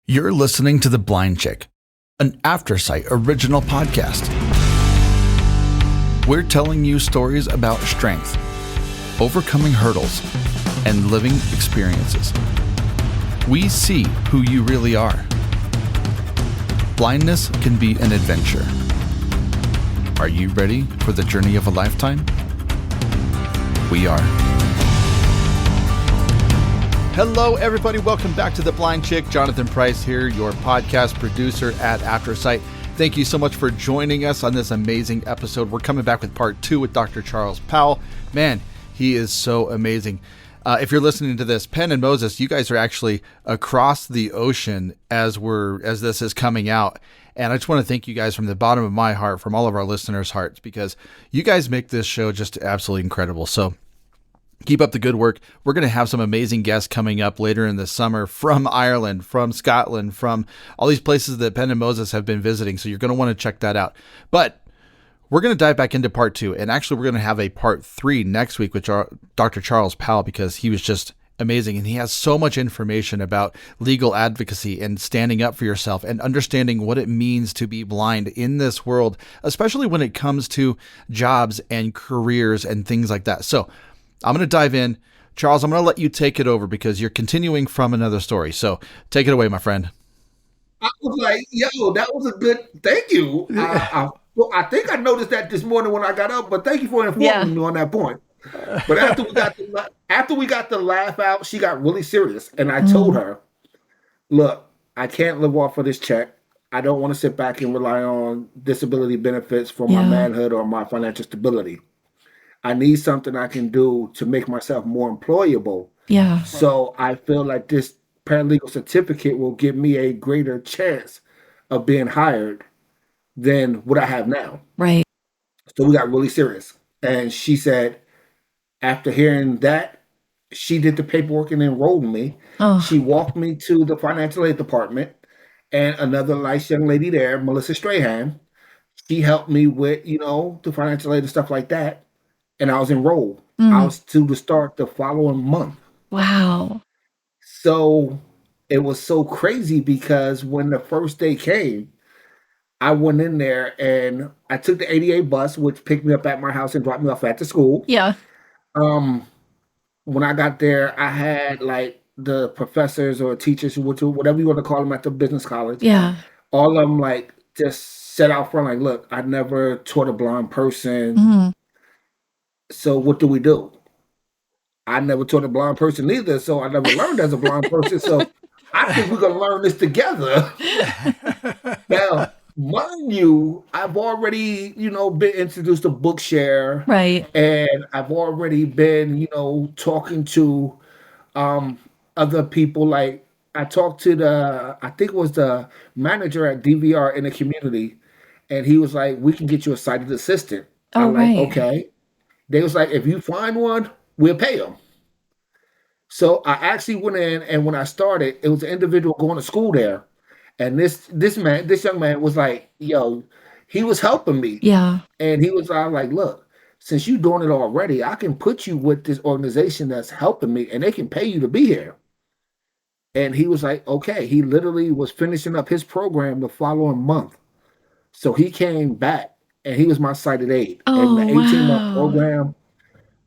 You're listening to The Blind Chick, an Aftersight original podcast. We're telling you stories about strength, overcoming hurdles, and living experiences. We see who you really are. Blindness can be an adventure. Are you ready for the journey of a lifetime? We are. Hello, everybody. Welcome back to The Blind Chick. Jonathan Price here, your podcast producer at Aftersight. Thank you so much for joining us on this amazing episode. We're coming back with part 2 with Dr. Charles Powell. Man, he is so amazing. If you're listening to this, Penn and Moses, you guys are actually across the ocean as this is coming out. And I just want to thank you guys from the bottom of my heart, from all of our listeners' hearts, because you guys make this show just absolutely incredible. So keep up the good work. We're going to have some amazing guests coming up later in the summer from Ireland, from Scotland, from all these places that Penn and Moses have been visiting. So you're going to want to check that out. But we're going to dive back into part 2. And actually, we're going to have a part 3 next week with Dr. Charles Powell, because he was just amazing. And he has so much information about legal advocacy and standing up for yourself and understanding what it means to be blind in this world, especially when it comes to jobs and careers and things like that. So I'm going to dive in. Charles, I'm going to let you take it over because you're continuing from another story. So take it away, my friend. I was like, yo, that was a good, thank you. I think I noticed that this morning when I got up, but thank you for informing me on that point. But after we got the laugh out, she got really serious. And I told her, look, I can't live off of this check. I don't want to sit back and rely on disability benefits for my manhood or my financial stability. I need something I can do to make myself more employable. Yeah. So I feel like this paralegal certificate will give me a greater chance of being hired than what I have now. Right. So we got really serious. And she said, after hearing that, she did the paperwork and enrolled me. Oh. She walked me to the financial aid department, and another nice young lady there, Melissa Strahan, she helped me with, the financial aid and stuff like that. And I was enrolled. I was to start the following month. Wow. So it was so crazy because when the first day came, I went in there and I took the 88 bus, which picked me up at my house and dropped me off at the school. Yeah. When I got there, I had like the professors or teachers, whatever you want to call them at the business college. Yeah. All of them like just set out front like, look, I never taught a blind person. So what do we do? I never taught a blind person either, so I never learned as a blind person. So I think we're going to learn this together. Now, mind you, I've already, been introduced to Bookshare. Right. And I've already been, talking to other people. Like I talked to I think it was the manager at DVR in the community. And he was like, we can get you a sighted assistant. I'm like, okay. They was like, if you find one, we'll pay them. So I actually went in, and when I started, it was an individual going to school there. And this young man was like, yo, he was helping me. Yeah. And he was like, look, since you're doing it already, I can put you with this organization that's helping me, and they can pay you to be here. And he was like, okay. He literally was finishing up his program the following month. So he came back. And he was my sighted aid. In the 18-month program,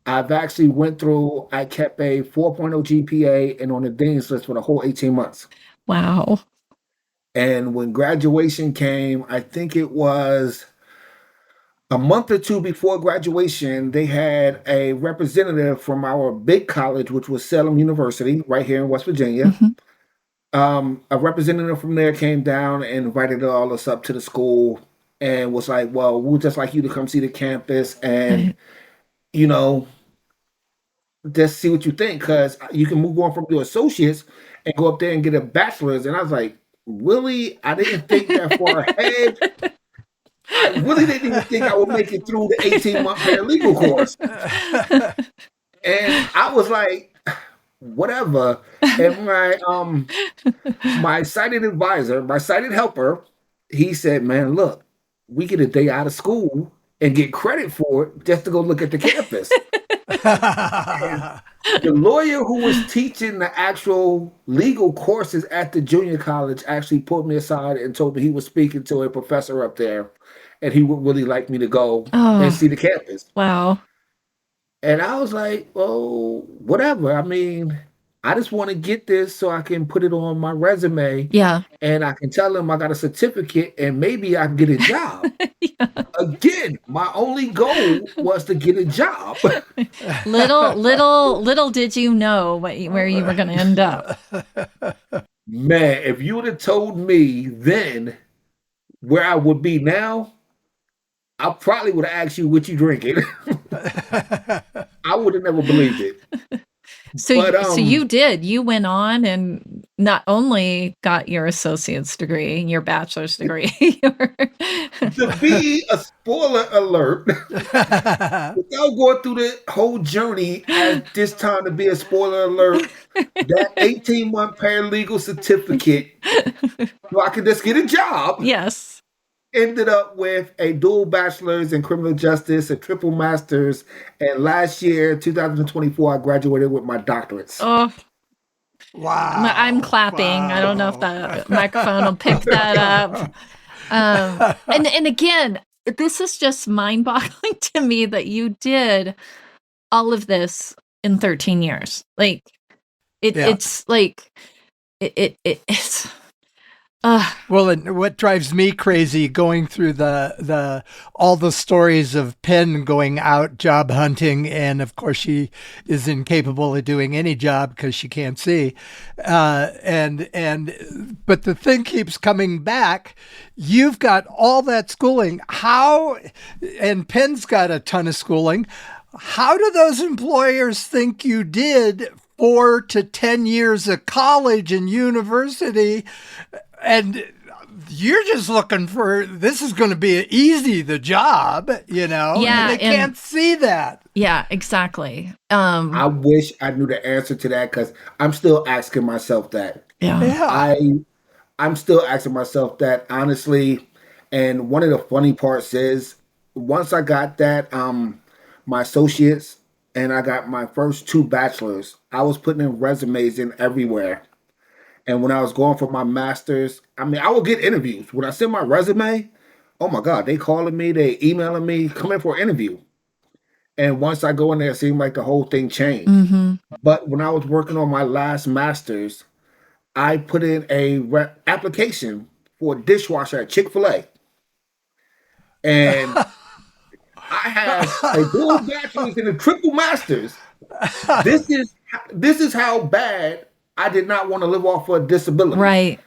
I've actually went through, I kept a 4.0 GPA and on the dean's list for the whole 18 months. Wow. And when graduation came, I think it was a month or two before graduation, they had a representative from our big college, which was Salem University, right here in West Virginia. A representative from there came down and invited all us up to the school. And was like, well, we'd just like you to come see the campus and, just see what you think. Because you can move on from your associates and go up there and get a bachelor's. And I was like, really? I didn't think that far ahead. I really didn't even think I would make it through the 18-month paralegal course. And I was like, whatever. And my sighted advisor, my sighted helper, he said, man, look, we get a day out of school and get credit for it just to go look at the campus. The lawyer who was teaching the actual legal courses at the junior college actually pulled me aside and told me he was speaking to a professor up there and he would really like me to go and see the campus. Wow. And I was like, well, whatever. I mean, I just want to get this so I can put it on my resume. Yeah. And I can tell them I got a certificate and maybe I can get a job. Yeah. Again, my only goal was to get a job. Little did you know where you were going to end up. Man, if you would have told me then where I would be now, I probably would have asked you what you drinking. I would have never believed it. So you did. You went on and not only got your associate's degree, your bachelor's degree. To be a spoiler alert, without going through the whole journey at this time to be a spoiler alert, that 18-month paralegal certificate, so I could just get a job. Yes. Ended up with a dual bachelor's in criminal justice, a triple master's, and last year, 2024, I graduated with my doctorates. Oh, wow! I'm clapping. Wow. I don't know if the microphone will pick that up. And again, this is just mind-boggling to me that you did all of this in 13 years. Like it's like it's. Well, and what drives me crazy going through all the stories of Penn going out job hunting, and of course she is incapable of doing any job because she can't see, but the thing keeps coming back. You've got all that schooling. How? And Penn's got a ton of schooling. How do those employers think you did 4 to 10 years of college and university? And you're just looking for, this is going to be easy, the job, you know? Yeah. And they can't see that. Yeah, exactly. I wish I knew the answer to that because I'm still asking myself that. Yeah. I'm still asking myself that, honestly. And one of the funny parts is, once I got that, my associates, and I got my first 2 bachelors, I was putting in resumes in everywhere. And when I was going for my master's, I mean, I would get interviews. When I send my resume, oh my God, they calling me, they emailing me, come in for an interview. And once I go in there, it seemed like the whole thing changed. Mm-hmm. But when I was working on my last master's, I put in a application for a dishwasher at Chick-fil-A. And I have a dual bachelor's and a triple master's. This is how bad I did not want to live off of a disability. Right.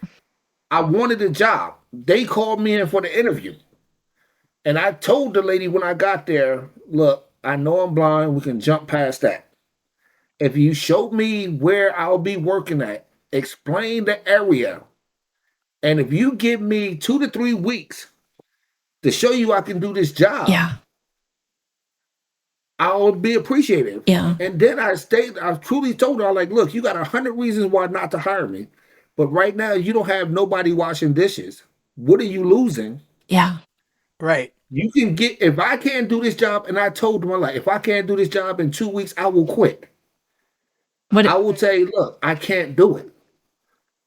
I wanted a job. They called me in for the interview. And I told the lady when I got there, look, I know I'm blind. We can jump past that. If you show me where I'll be working at, explain the area. And if you give me 2 to 3 weeks to show you I can do this job, I'll be appreciative. Yeah. And then I truly told her, like, look, you got 100 reasons why not to hire me. But right now you don't have nobody washing dishes. What are you losing? Yeah. Right. You can get, if I can't do this job, and I told them, like, if I can't do this job in 2 weeks, I will quit. I will say, look, I can't do it.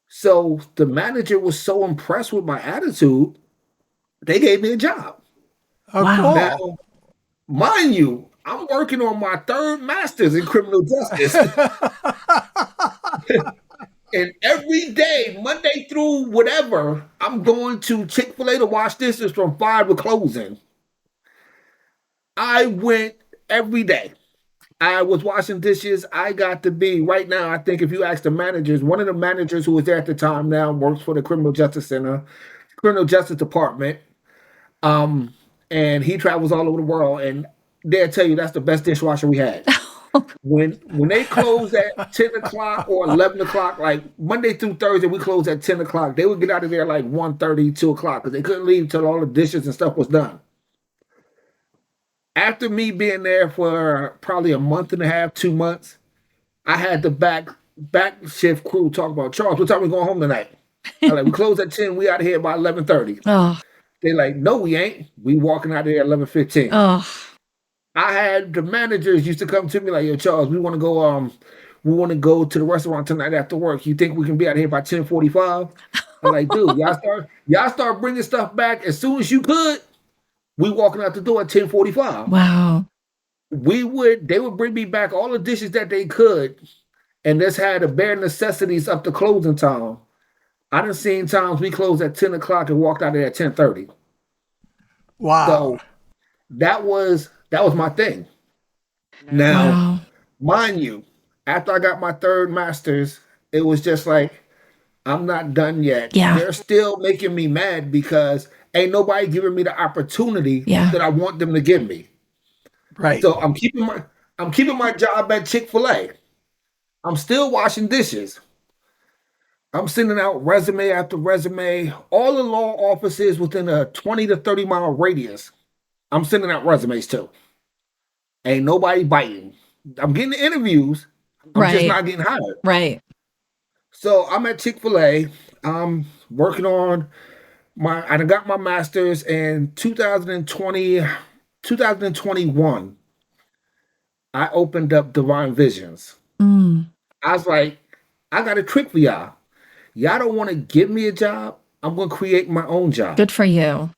So the manager was so impressed with my attitude, they gave me a job. Oh, wow. Now, mind you, I'm working on my 3rd master's in criminal justice. And every day, Monday through whatever, I'm going to Chick-fil-A to wash dishes from 5 to closing. I went every day. I was washing dishes. I got to be, right now, I think if you ask the managers, one of the managers who was there at the time now works for the Criminal Justice Center, Criminal Justice Department. And he travels all over the world, and they'll tell you that's the best dishwasher we had. When they close at 10 o'clock or 11 o'clock, like Monday through Thursday, we close at 10 o'clock. They would get out of there like 1:30, 2 o'clock because they couldn't leave until all the dishes and stuff was done. After me being there for probably a month and a half, 2 months, I had the back shift crew talk about, Charles, what time we going home tonight? I'm like, we close at 10, we out of here by 11:30. Oh. They like, no, we ain't. We walking out of here at 11:15. Oh. I had the managers used to come to me like, "Yo, Charles, we want to go to the restaurant tonight after work. You think we can be out here by 10:45?" I'm like, "Dude, y'all start bringing stuff back as soon as you could. We walking out the door at 10:45." Wow. They would bring me back all the dishes that they could, and just had the bare necessities up to closing time. I done seen times we closed at 10 o'clock and walked out there at 10:30. Wow. So that was my thing. Now, mind you, after I got my third master's, it was just like, I'm not done yet. Yeah. They're still making me mad because ain't nobody giving me the opportunity that I want them to give me. Right. So I'm keeping my job at Chick-fil-A. I'm still washing dishes. I'm sending out resume after resume. All the law offices within a 20 to 30 mile radius, I'm sending out resumes to. Ain't nobody biting. I'm getting the interviews. I'm just not getting hired. Right. So I'm at Chick-fil-A. I'm working on I got my master's in 2021. I opened up Divine Visions. I was like, I got a trick for y'all. Y'all don't want to give me a job. I'm going to create my own job. Good for you.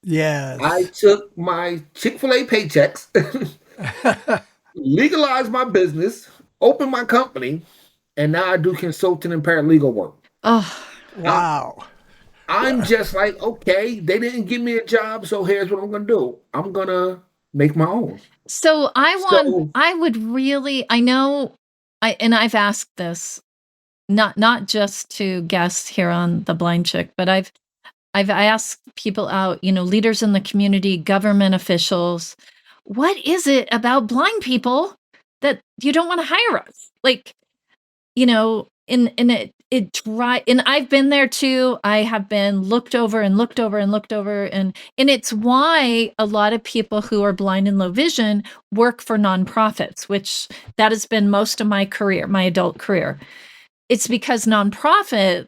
Yes. I took my Chick-fil-A paychecks, legalized my business, opened my company, and now I do consulting and paralegal work. Oh, wow. I'm just like, okay, they didn't give me a job, so here's what I'm going to do. I'm going to make my own. So I've asked this, not just to guests here on The Blind Chick, but I've asked people out, leaders in the community, government officials, what is it about blind people that you don't want to hire us? Like, and I've been there too. I have been looked over, and it's why a lot of people who are blind and low vision work for nonprofits, which that has been most of my career, my adult career. It's because nonprofits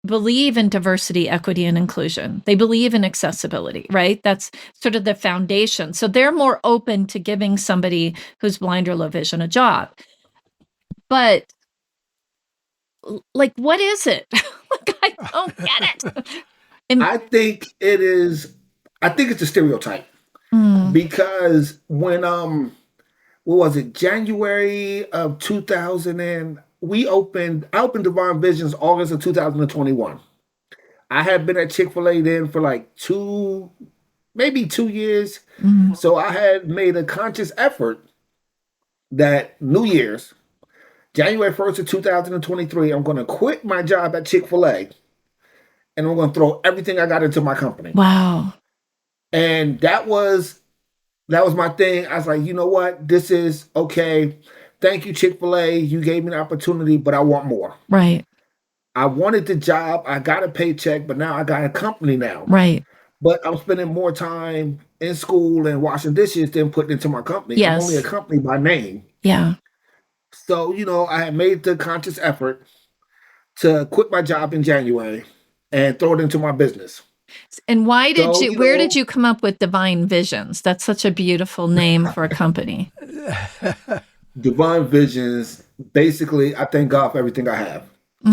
believe in diversity, equity, and inclusion. They believe in accessibility, right? That's sort of the foundation. So they're more open to giving somebody who's blind or low vision a job. But like, what is it? Like, I don't get it. I think it's a stereotype. Because when what was it, January of 2000, and I opened Divine Visions August of 2021. I had been at Chick-fil-A then for like maybe 2 years. So I had made a conscious effort that New Year's, January 1st of 2023, I'm going to quit my job at Chick-fil-A and I'm going to throw everything I got into my company. Wow. And that was my thing. I was like, you know what? This is okay. Thank you, Chick-fil-A. You gave me an opportunity, but I want more. Right. I wanted the job. I got a paycheck, but now I got a company now. Right. But I'm spending more time in school and washing dishes than putting into my company. Yes. I'm only a company by name. Yeah. So, I had made the conscious effort to quit my job in January and throw it into my business. And why did where did you come up with Divine Visions? That's such a beautiful name for a company. Divine Visions, basically, I thank God for everything I have.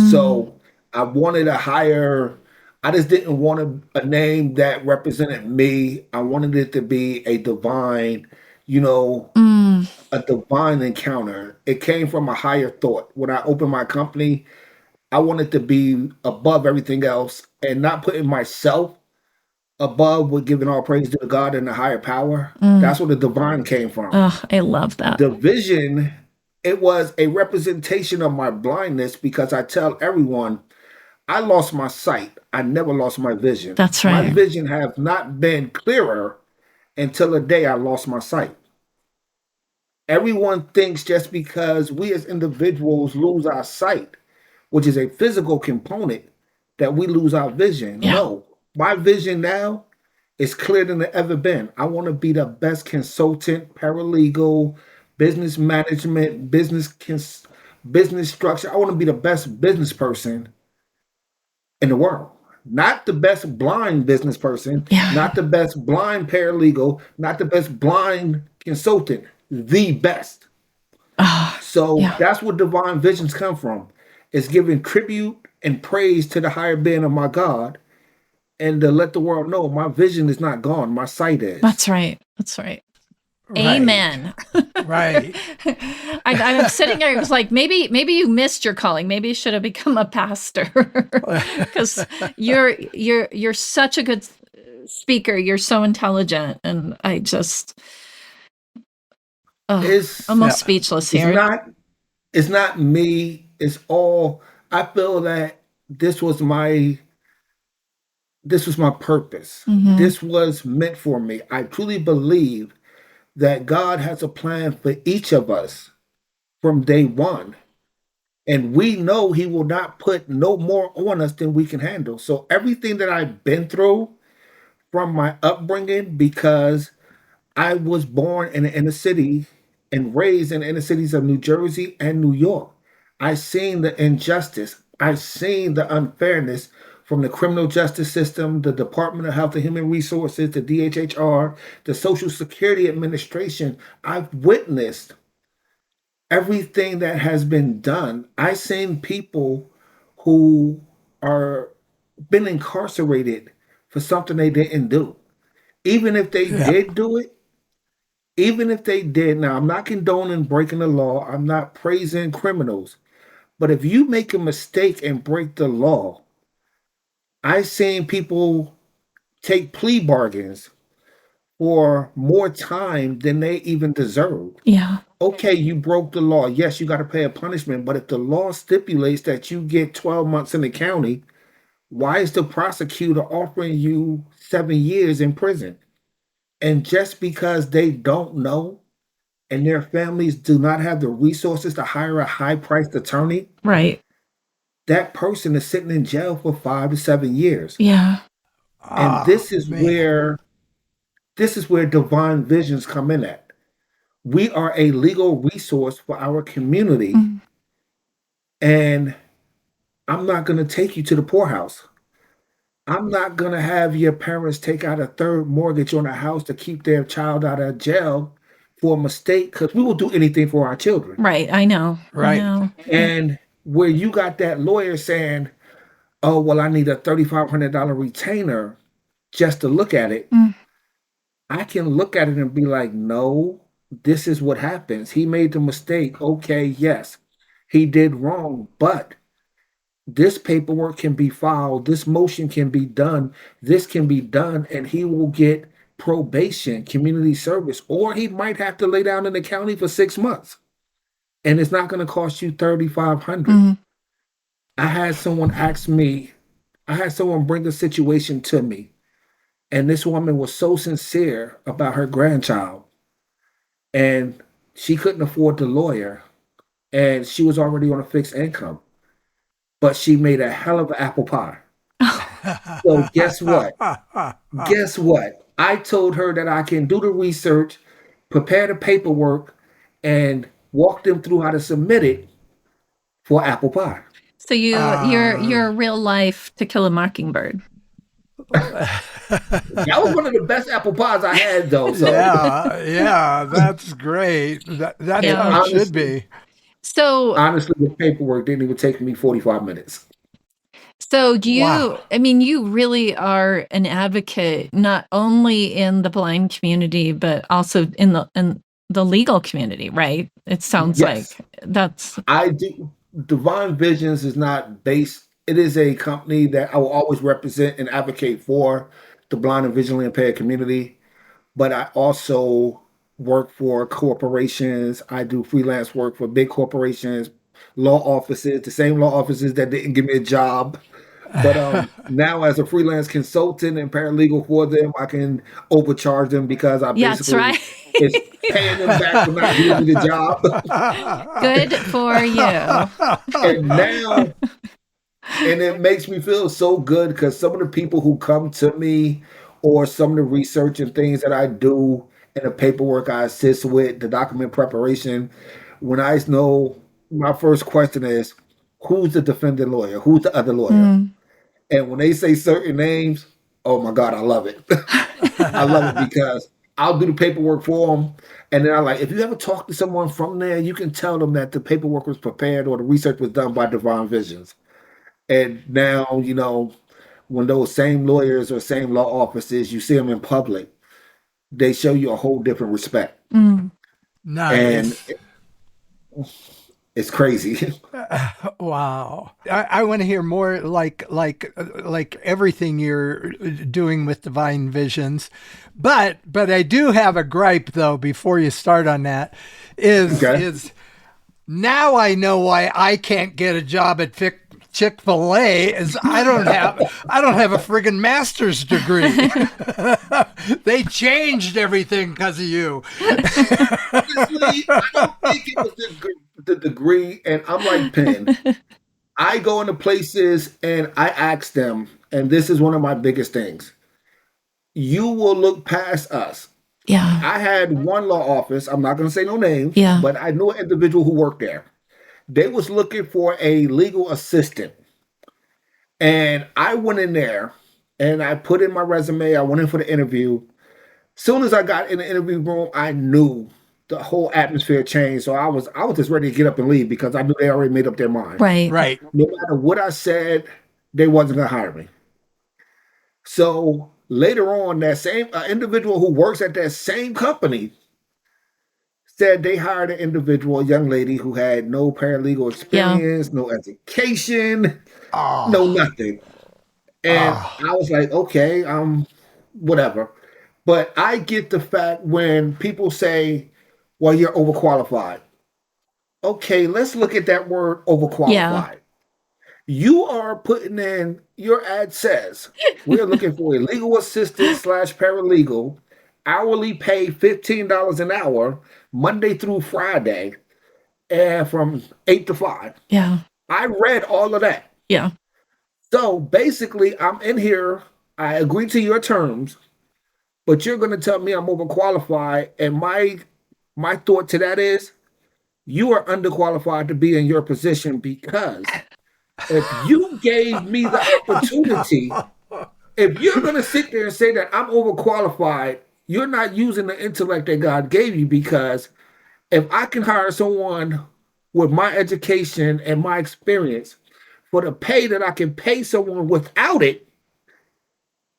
So I wanted to hire, I just didn't want a name that represented me. I wanted it to be a divine, a divine encounter. It came from a higher thought. When I opened my company, I wanted to be above everything else and not putting myself above, with giving all praise to God and the higher power. That's where the divine came from. Oh, I love that. The vision, it was a representation of my blindness, because I tell everyone, I lost my sight. I never lost my vision. That's right. My vision has not been clearer until the day I lost my sight. Everyone thinks just because we as individuals lose our sight, which is a physical component, that we lose our vision. Yeah. No, my vision now is clearer than it ever been. I want to be the best consultant, paralegal, business management, business structure. I want to be the best business person in the world. Not the best blind business person, not the best blind paralegal, not the best blind consultant, the best. So that's where divine visions come from. It's giving tribute and praise to the higher being of my God, and to let the world know my vision is not gone. My sight is. That's right. Amen. Right. I'm sitting here. It was like, maybe you missed your calling. Maybe you should have become a pastor, because you're such a good speaker. You're so intelligent, and I just almost speechless here. It's not me. It's all. I feel that this was my purpose. Mm-hmm. This was meant for me. I truly believe that God has a plan for each of us from day one. And we know he will not put no more on us than we can handle. So everything that I've been through from my upbringing, because I was born in the inner city and raised in the inner cities of New Jersey and New York. I seen the injustice. I seen the unfairness from the criminal justice system, the Department of Health and Human Resources, the DHHR, the Social Security Administration. I've witnessed everything that has been done. I've seen people who are been incarcerated for something they didn't do. Even if they did do it, even if they did, now I'm not condoning breaking the law, I'm not praising criminals, but if you make a mistake and break the law, I've seen people take plea bargains for more time than they even deserve. Yeah. Okay, you broke the law. Yes, you got to pay a punishment, but if the law stipulates that you get 12 months in the county, why is the prosecutor offering you 7 years in prison? And just because they don't know and their families do not have the resources to hire a high-priced attorney, Right. that person is sitting in jail for 5 to 7 years. Yeah. And this is where divine visions come in at. We are a legal resource for our community. Mm-hmm. And I'm not going to take you to the poorhouse. I'm not going to have your parents take out a third mortgage on a house to keep their child out of jail for a mistake, because we will do anything for our children. Right. I know. Right. I know. And where you got that lawyer saying, oh, well, I need a $3,500 retainer just to look at it. I can look at it and be like, no, this is what happens. He made the mistake. Okay, yes, he did wrong, but this paperwork can be filed, this motion can be done, this can be done, and he will get probation, community service, or he might have to lay down in the county for 6 months. And it's not going to cost you $3,500. I had someone bring a situation to me, and this woman was so sincere about her grandchild, and she couldn't afford the lawyer, and she was already on a fixed income. But she made a hell of an apple pie. So guess what? I told her that I can do the research, prepare the paperwork, and walk them through how to submit it for apple pie. So you're real life To Kill a Mockingbird. That was one of the best apple pies I had, though. So. Yeah, that's great. That's how it should be. So honestly, the paperwork didn't even take me 45 minutes. So I mean, you really are an advocate, not only in the blind community, but also in the legal community, right? It sounds like that's. I do. Divine Visions is not based. It is a company that I will always represent and advocate for the blind and visually impaired community. But I also work for corporations. I do freelance work for big corporations, law offices, the same law offices that didn't give me a job. But now as a freelance consultant and paralegal for them, I can overcharge them because I basically it's paying them back for not giving me the job. Good for you. And it makes me feel so good because some of the people who come to me, or some of the research and things that I do and the paperwork I assist with, the document preparation, when I know, my first question is, who's the defendant lawyer? Who's the other lawyer? And when they say certain names, oh my God, I love it. I love it because I'll do the paperwork for them. And then if you ever talk to someone from there, you can tell them that the paperwork was prepared or the research was done by Divine Visions. And now, when those same lawyers or same law offices, you see them in public, they show you a whole different respect. Nice. And it's crazy. Wow. I want to hear more like everything you're doing with Divine Visions. But I do have a gripe though, before you start on that, is now I know why I can't get a job at Chick-fil-A is I don't have a friggin' master's degree. They changed everything because of you. Honestly, I don't think it was the degree, and I'm like Penn. I go into places and I ask them, and this is one of my biggest things. You will look past us. Yeah. I had one law office, I'm not going to say no names, Yeah. but I knew an individual who worked there. They was looking for a legal assistant. And I went in there and I put in my resume. I went in for the interview. Soon as I got in the interview room, I knew the whole atmosphere changed. So I was just ready to get up and leave because I knew they already made up their mind. Right. No matter what I said, they wasn't going to hire me. So later on, that same individual who works at that same company said they hired an individual, a young lady who had no paralegal experience, no education, no nothing. And I was like, okay, whatever. But I get the fact when people say, well, you're overqualified. Okay, let's look at that word overqualified. Yeah. You are putting in, your ad says, we're looking for a legal assistant / paralegal, hourly pay $15 an hour, Monday through Friday, and from 8 to 5. Yeah. I read all of that. Yeah. So basically, I'm in here, I agree to your terms, but you're going to tell me I'm overqualified. And my thought to that is, you are underqualified to be in your position because if you gave me the opportunity, if you're going to sit there and say that I'm overqualified, you're not using the intellect that God gave you, because if I can hire someone with my education and my experience for the pay that I can pay someone without it,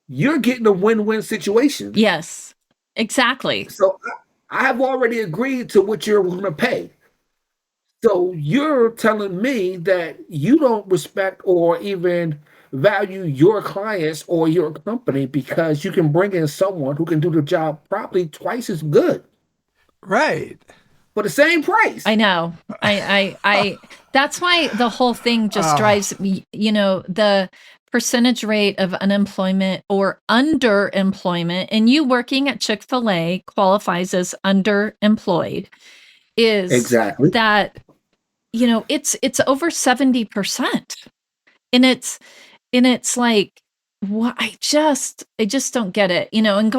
you're getting a win-win situation. Yes, exactly. So I have already agreed to what you're going to pay. So you're telling me that you don't respect or even value your clients or your company because you can bring in someone who can do the job probably twice as good. Right. For the same price. I know. I that's why the whole thing just drives me, the percentage rate of unemployment or underemployment, and you working at Chick-fil-A qualifies as underemployed, is exactly that, it's over 70%. And it's like, what? I just don't get it, and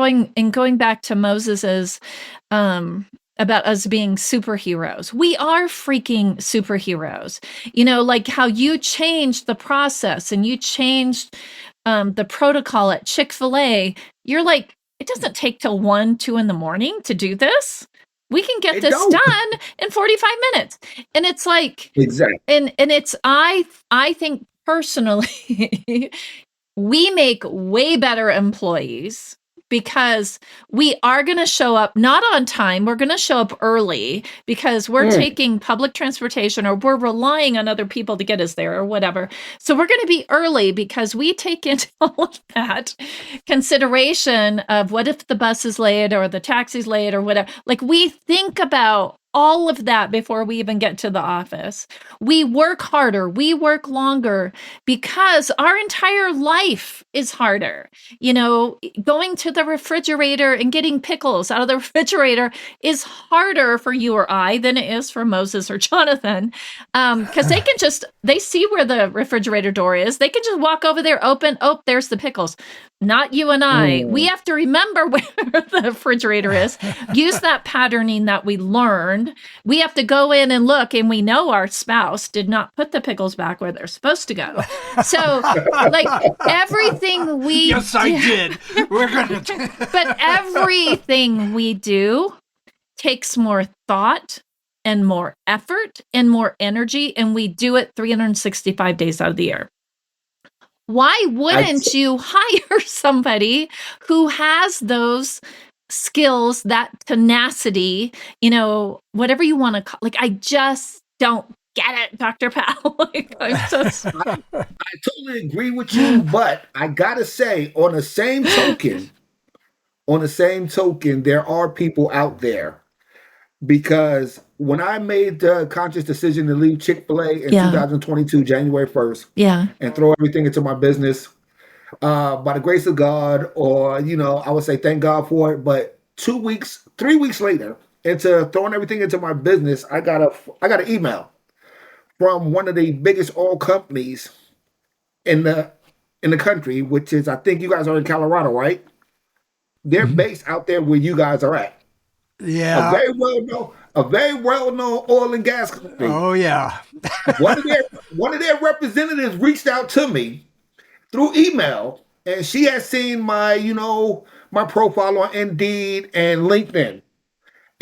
going back to Moses's, about us being superheroes. We are freaking superheroes. Like how you changed the process and you changed the protocol at Chick-fil-A. You're like, it doesn't take till 1, 2 in the morning to do this. We can get this done in 45 minutes. And it's like, exactly. And it's, I think personally, we make way better employees because we are going to show up not on time. We're going to show up early because we're taking public transportation or we're relying on other people to get us there or whatever. So we're going to be early because we take into all of that consideration of what if the bus is late or the taxi's late or whatever. Like we think about all of that before we even get to the office. We work harder, we work longer because our entire life is harder. Going to the refrigerator and getting pickles out of the refrigerator is harder for you or I than it is for Moses or Jonathan. Because they see where the refrigerator door is. They can just walk over there, open, there's the pickles. not you and I. We have to remember where the refrigerator is, use that patterning that we learned. We have to go in and look, and we know our spouse did not put the pickles back where they're supposed to go. So, like, everything we Yes, I did. We're going to... But everything we do takes more thought and more effort and more energy, and we do it 365 days out of the year. Why wouldn't you hire somebody who has those skills, that tenacity, whatever you want to call, like, I just don't get it, Dr. Powell. Like, I totally agree with you, but I gotta say, on the same token, there are people out there, because when I made the conscious decision to leave Chick-fil-A in 2022, January 1st, and throw everything into my business, by the grace of God, or, I would say thank God for it. But 3 weeks later, into throwing everything into my business, I got an email from one of the biggest oil companies in the country, which is, I think you guys are in Colorado, right? They're based out there where you guys are at. Yeah. A very well-known oil and gas company. Oh, yeah. one of their representatives reached out to me through email, and she had seen my, my profile on Indeed and LinkedIn.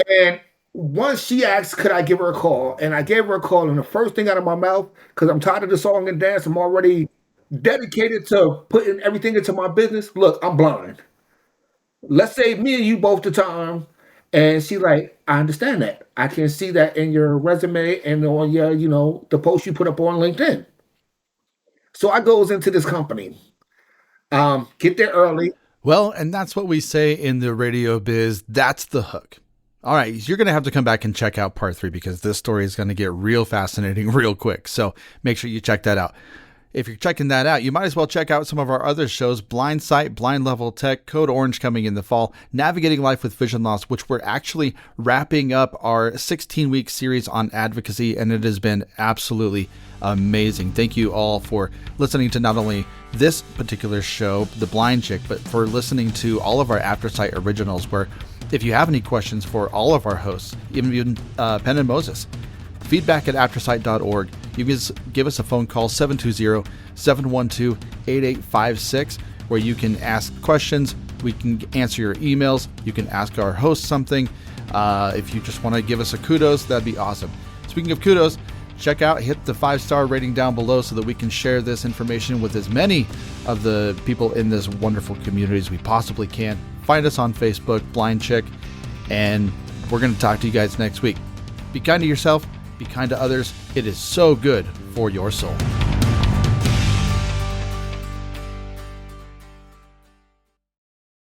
And once she asked, could I give her a call? And I gave her a call, and the first thing out of my mouth, because I'm tired of the song and dance, I'm already dedicated to putting everything into my business. Look, I'm blind. Let's save me and you both the time. And she like, I understand that. I can see that in your resume and on your, the post you put up on LinkedIn. So I goes into this company, get there early. Well, and that's what we say in the radio biz. That's the hook. All right, you're going to have to come back and check out part 3, because this story is going to get real fascinating real quick. So make sure you check that out. If you're checking that out, you might as well check out some of our other shows: Blind Sight, Blind Level Tech, Code Orange coming in the fall, Navigating Life with Vision Loss, which we're actually wrapping up our 16-week series on advocacy, and it has been absolutely amazing. Thank you all for listening to not only this particular show, The Blind Chick, but for listening to all of our After Sight originals, where if you have any questions for all of our hosts, even Penn and Moses, feedback at aftersight.org. You can give us a phone call, 720-712-8856, where you can ask questions. We can answer your emails. You can ask our host something. If you just want to give us a kudos, that'd be awesome. Speaking of kudos, hit the 5-star rating down below so that we can share this information with as many of the people in this wonderful community as we possibly can. Find us on Facebook, Blind Chick, and we're going to talk to you guys next week. Be kind to yourself. Be kind to others. It is so good for your soul.